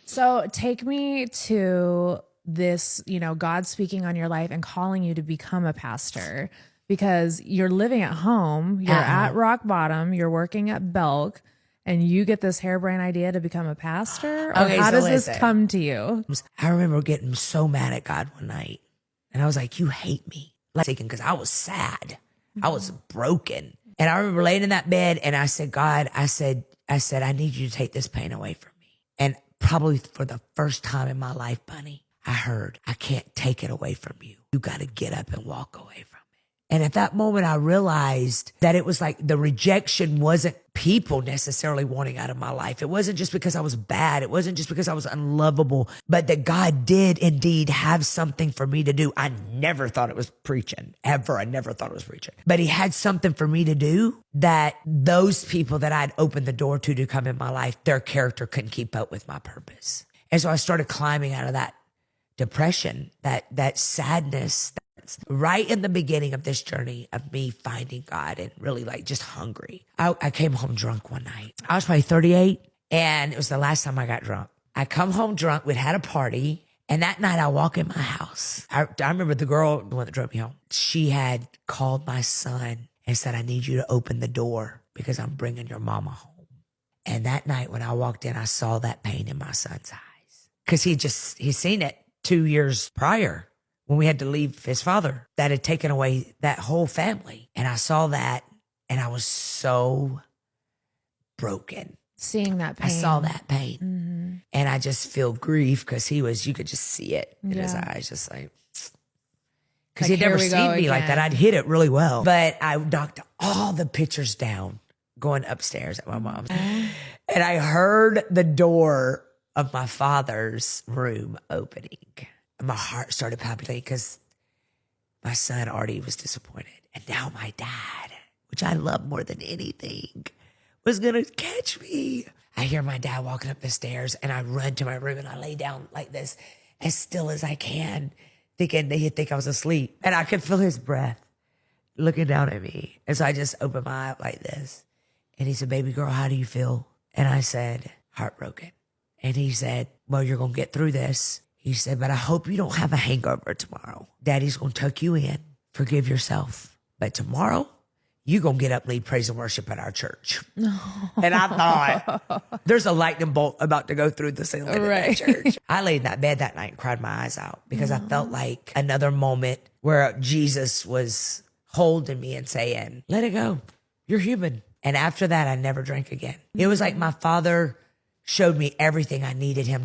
So take me to this, God speaking on your life and calling you to become a pastor, because you're living at home, you're at rock bottom, you're working at Belk, and you get this harebrained idea to become a pastor? Or Okay, how so does this listen. come to you? I remember getting so mad at God one night, and I was like, you hate me. Like, because I was sad. I was broken. And I remember laying in that bed, and I said, God, I said, I need you to take this pain away from me. And probably for the first time in my life, Bunny, I heard, I can't take it away from you. You got to get up and walk away from it. And at that moment, I realized that it was like the rejection wasn't people necessarily wanting out of my life. It wasn't just because I was bad. It wasn't just because I was unlovable, but that God did indeed have something for me to do. I never thought it was preaching, ever. I never thought it was preaching. But he had something for me to do that those people that I'd opened the door to come in my life, their character couldn't keep up with my purpose. And so I started climbing out of that depression, that sadness. Right in the beginning of this journey of me finding God and really like just hungry. I came home drunk one night. I was probably 38, and it was the last time I got drunk. I come home drunk. We'd had a party, and that night I walk in my house. I remember the girl, the one that drove me home, she had called my son and said, I need you to open the door because I'm bringing your mama home. And that night when I walked in, I saw that pain in my son's eyes because he'd seen it 2 years prior, when we had to leave his father, that had taken away that whole family. And I saw that, and I was so broken. Seeing that pain. I saw that pain. Mm-hmm. And I just feel grief because you could just see it in his eyes, just like, because he'd never seen me like that. I'd hit it really well. But I knocked all the pictures down going upstairs at my mom's. And I heard the door of my father's room opening. My heart started palpitating because my son already was disappointed. And now my dad, which I love more than anything, was going to catch me. I hear my dad walking up the stairs, and I run to my room and I lay down like this as still as I can, thinking that he'd think I was asleep. And I could feel his breath looking down at me. And so I just opened my eye like this. And he said, baby girl, how do you feel? And I said, heartbroken. And he said, well, you're going to get through this. He said, but I hope you don't have a hangover tomorrow. Daddy's going to tuck you in, forgive yourself. But tomorrow, you're going to get up and lead praise and worship at our church. And I thought, there's a lightning bolt about to go through the ceiling of that church. I laid in that bed that night and cried my eyes out because I felt like another moment where Jesus was holding me and saying, let it go. You're human. And after that, I never drank again. It was like my father showed me everything I needed him